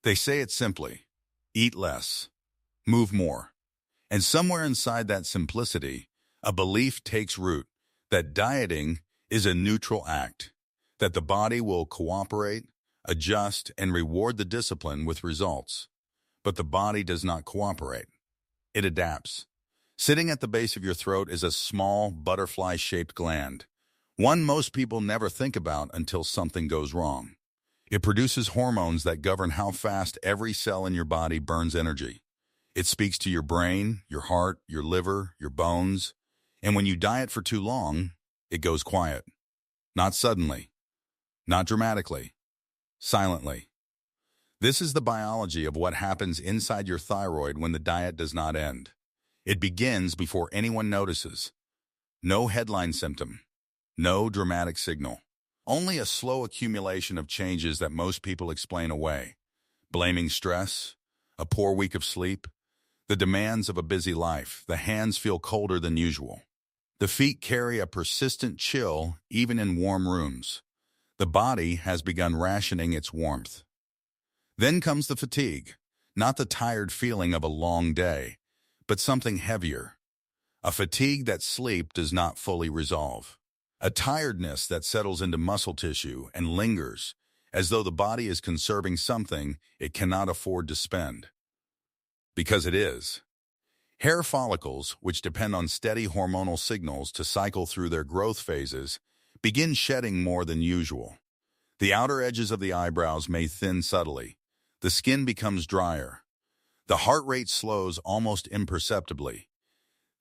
They say it simply: eat less, move more. And somewhere inside that simplicity, a belief takes root that dieting is a neutral act, that the body will cooperate, adjust, and reward the discipline with results. But the body does not cooperate. It adapts. Sitting at the base of your throat is a small, butterfly-shaped gland, one most people never think about until something goes wrong. It produces hormones that govern how fast every cell in your body burns energy. It speaks to your brain, your heart, your liver, your bones, and when you diet for too long, it goes quiet. Not suddenly, not dramatically, silently. This is the biology of what happens inside your thyroid when the diet does not end. It begins before anyone notices. No headline symptom, no dramatic signal, only a slow accumulation of changes that most people explain away. Blaming stress, a poor week of sleep, the demands of a busy life. The hands feel colder than usual. The feet carry a persistent chill even in warm rooms. The body has begun rationing its warmth. Then comes the fatigue, not the tired feeling of a long day, but something heavier. A fatigue that sleep does not fully resolve. A tiredness that settles into muscle tissue and lingers, as though the body is conserving something it cannot afford to spend. Because it is. Hair follicles, which depend on steady hormonal signals to cycle through their growth phases, begin shedding more than usual. The outer edges of the eyebrows may thin subtly. The skin becomes drier. The heart rate slows almost imperceptibly.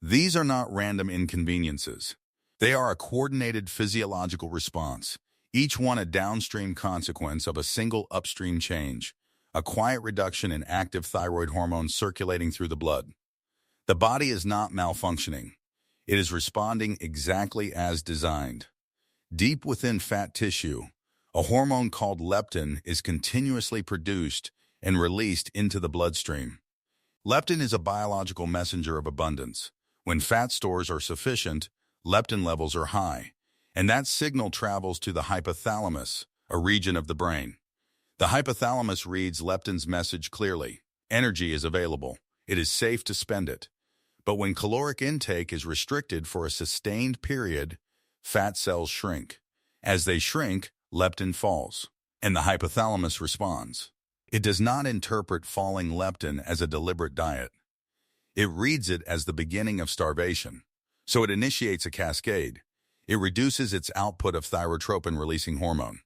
These are not random inconveniences. They are a coordinated physiological response, each one a downstream consequence of a single upstream change, a quiet reduction in active thyroid hormones circulating through the blood. The body is not malfunctioning. It is responding exactly as designed. Deep within fat tissue, a hormone called leptin is continuously produced and released into the bloodstream. Leptin is a biological messenger of abundance. When fat stores are sufficient, leptin levels are high, and that signal travels to the hypothalamus, a region of the brain. The hypothalamus reads leptin's message clearly. Energy is available. It is safe to spend it. But when caloric intake is restricted for a sustained period, fat cells shrink. As they shrink, leptin falls, and the hypothalamus responds. It does not interpret falling leptin as a deliberate diet. It reads it as the beginning of starvation. So it initiates a cascade. It reduces its output of thyrotropin-releasing hormone.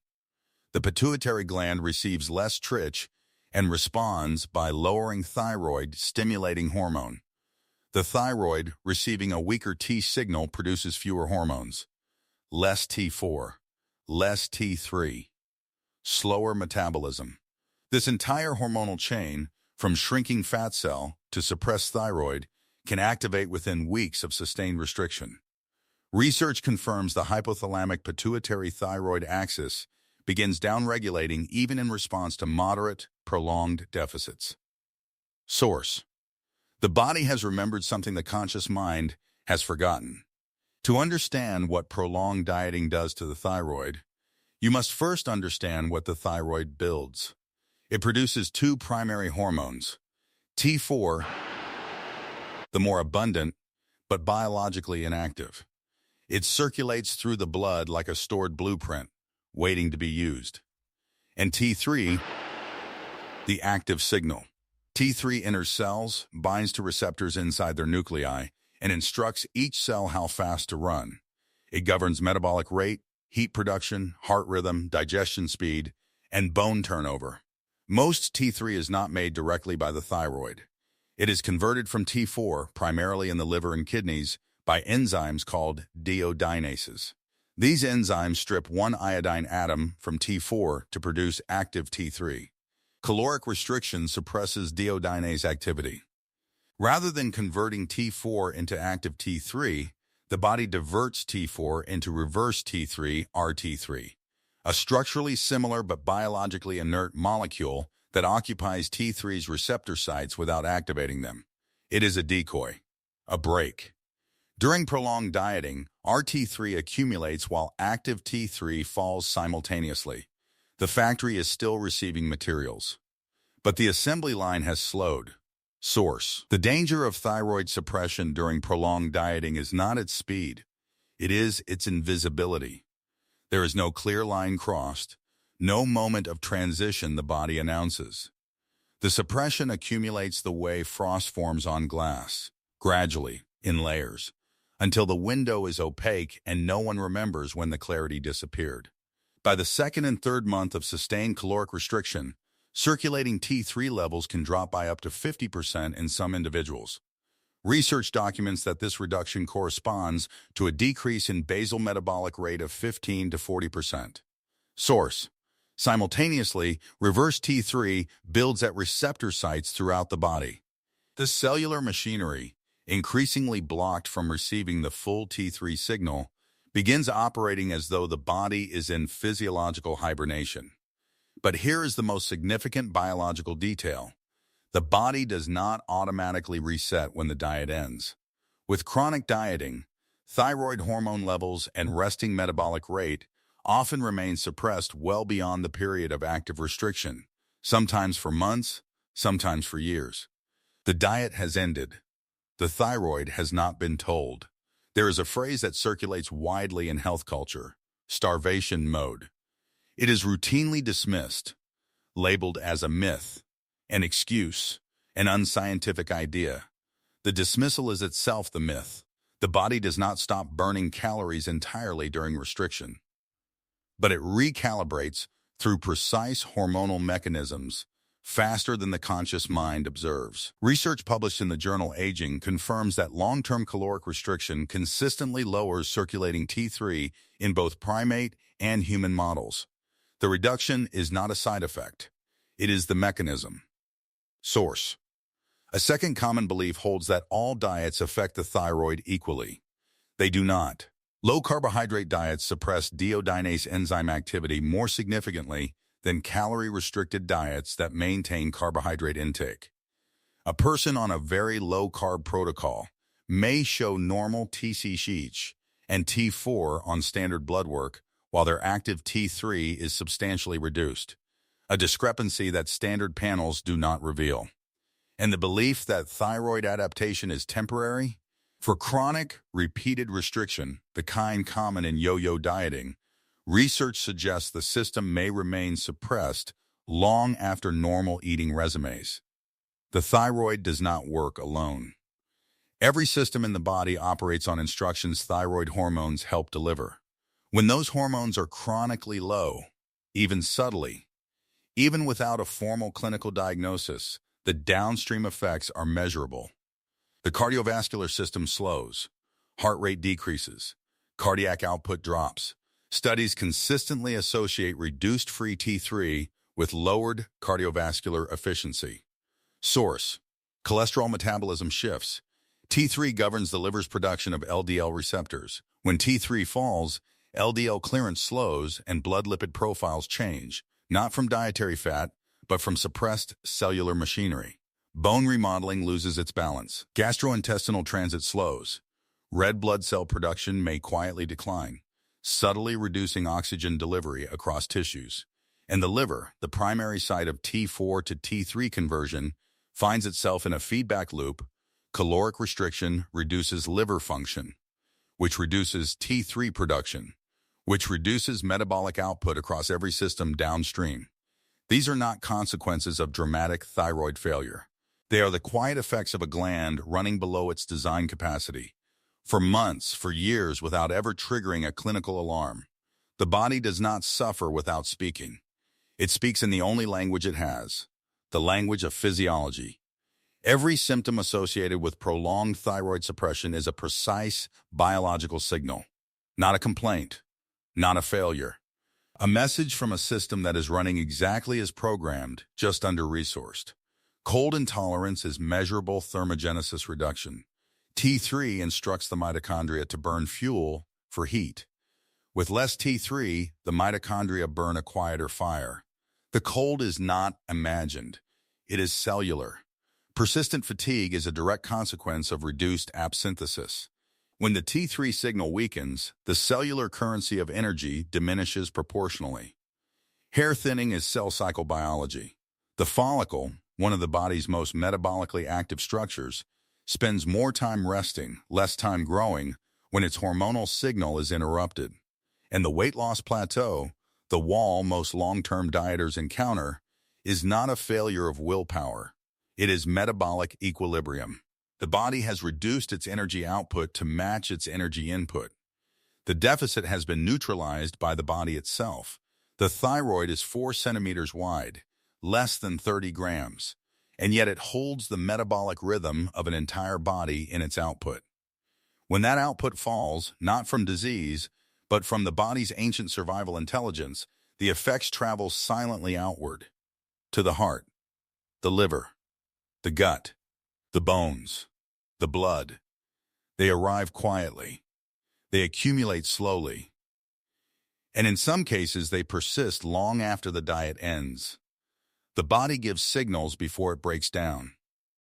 The pituitary gland receives less TRH and responds by lowering thyroid-stimulating hormone. The thyroid, receiving a weaker T signal, produces fewer hormones. Less T4, less T3, slower metabolism. This entire hormonal chain, from shrinking fat cell to suppressed thyroid, can activate within weeks of sustained restriction. Research confirms the hypothalamic pituitary-thyroid axis begins downregulating even in response to moderate, prolonged deficits. Source: the body has remembered something the conscious mind has forgotten. To understand what prolonged dieting does to the thyroid, you must first understand what the thyroid builds. It produces two primary hormones. T4, the more abundant, but biologically inactive. It circulates through the blood like a stored blueprint, waiting to be used. And T3, the active signal. T3 enters cells, binds to receptors inside their nuclei, and instructs each cell how fast to run. It governs metabolic rate, heat production, heart rhythm, digestion speed, and bone turnover. Most T3 is not made directly by the thyroid. It is converted from T4, primarily in the liver and kidneys, by enzymes called deiodeinases. These enzymes strip one iodine atom from T4 to produce active T3. Caloric restriction suppresses deiodainase activity. Rather than converting T4 into active T3, the body diverts T4 into reverse T3, RT3, a structurally similar but biologically inert molecule that occupies T3's receptor sites without activating them. It is a decoy, a brake. During prolonged dieting, RT3 accumulates while active T3 falls simultaneously. The factory is still receiving materials. but the assembly line has slowed. Source: the danger of thyroid suppression during prolonged dieting is not its speed, it is its invisibility. There is no clear line crossed, no moment of transition the body announces. The suppression accumulates the way frost forms on glass, gradually, in layers, until the window is opaque and no one remembers when the clarity disappeared. By the second and third month of sustained caloric restriction, circulating T3 levels can drop by up to 50% in some individuals. Research documents that this reduction corresponds to a decrease in basal metabolic rate of 15 to 40%. Source: simultaneously, reverse T3 builds at receptor sites throughout the body. The cellular machinery, increasingly blocked from receiving the full T3 signal, begins operating as though the body is in physiological hibernation. But here is the most significant biological detail. The body does not automatically reset when the diet ends. With chronic dieting, thyroid hormone levels and resting metabolic rate often remain suppressed well beyond the period of active restriction, sometimes for months, sometimes for years. The diet has ended. The thyroid has not been told. There is a phrase that circulates widely in health culture: starvation mode. It is routinely dismissed, labeled as a myth, an excuse, an unscientific idea. The dismissal is itself the myth. The body does not stop burning calories entirely during restriction, but it recalibrates through precise hormonal mechanisms faster than the conscious mind observes. Research published in the journal Aging confirms that long-term caloric restriction consistently lowers circulating T3 in both primate and human models. The reduction is not a side effect. It is the mechanism. Source: a second common belief holds that all diets affect the thyroid equally. They do not. Low-carbohydrate diets suppress deiodinase enzyme activity more significantly than calorie-restricted diets that maintain carbohydrate intake. A person on a very low-carb protocol may show normal TSH and T4 on standard blood work, while their active T3 is substantially reduced, a discrepancy that standard panels do not reveal. And the belief that thyroid adaptation is temporary? For chronic, repeated restriction, the kind common in yo-yo dieting, research suggests the system may remain suppressed long after normal eating resumes. The thyroid does not work alone. Every system in the body operates on instructions thyroid hormones help deliver. When those hormones are chronically low, even subtly, even without a formal clinical diagnosis, the downstream effects are measurable. The cardiovascular system slows, heart rate decreases, cardiac output drops. Studies consistently associate reduced free T3 with lowered cardiovascular efficiency. Source: cholesterol metabolism shifts. T3 governs the liver's production of LDL receptors. When T3 falls, LDL clearance slows and blood lipid profiles change, not from dietary fat, but from suppressed cellular machinery. Bone remodeling loses its balance. Gastrointestinal transit slows. Red blood cell production may quietly decline, subtly reducing oxygen delivery across tissues. And the liver, the primary site of T4 to T3 conversion, finds itself in a feedback loop. Caloric restriction reduces liver function, which reduces T3 production, which reduces metabolic output across every system downstream. These are not consequences of dramatic thyroid failure. They are the quiet effects of a gland running below its design capacity, for months, for years, without ever triggering a clinical alarm. The body does not suffer without speaking. It speaks in the only language it has, the language of physiology. Every symptom associated with prolonged thyroid suppression is a precise biological signal, not a complaint, not a failure. A message from a system that is running exactly as programmed, just under-resourced. Cold intolerance is measurable thermogenesis reduction. T3 instructs the mitochondria to burn fuel for heat. With less T3, the mitochondria burn a quieter fire. The cold is not imagined. It is cellular. Persistent fatigue is a direct consequence of reduced apsynthesis. When the T3 signal weakens, the cellular currency of energy diminishes proportionally. Hair thinning is cell cycle biology. The follicle, one of the body's most metabolically active structures, spends more time resting, less time growing, when its hormonal signal is interrupted. And the weight loss plateau, the wall most long-term dieters encounter, is not a failure of willpower. It is metabolic equilibrium. The body has reduced its energy output to match its energy input. The deficit has been neutralized by the body itself. The thyroid is 4 centimeters wide, less than 30 grams, and yet it holds the metabolic rhythm of an entire body in its output. When that output falls, not from disease, but from the body's ancient survival intelligence, the effects travel silently outward, to the heart, the liver, the gut, the bones, the blood. They arrive quietly. They accumulate slowly. And in some cases, they persist long after the diet ends. The body gives signals before it breaks down.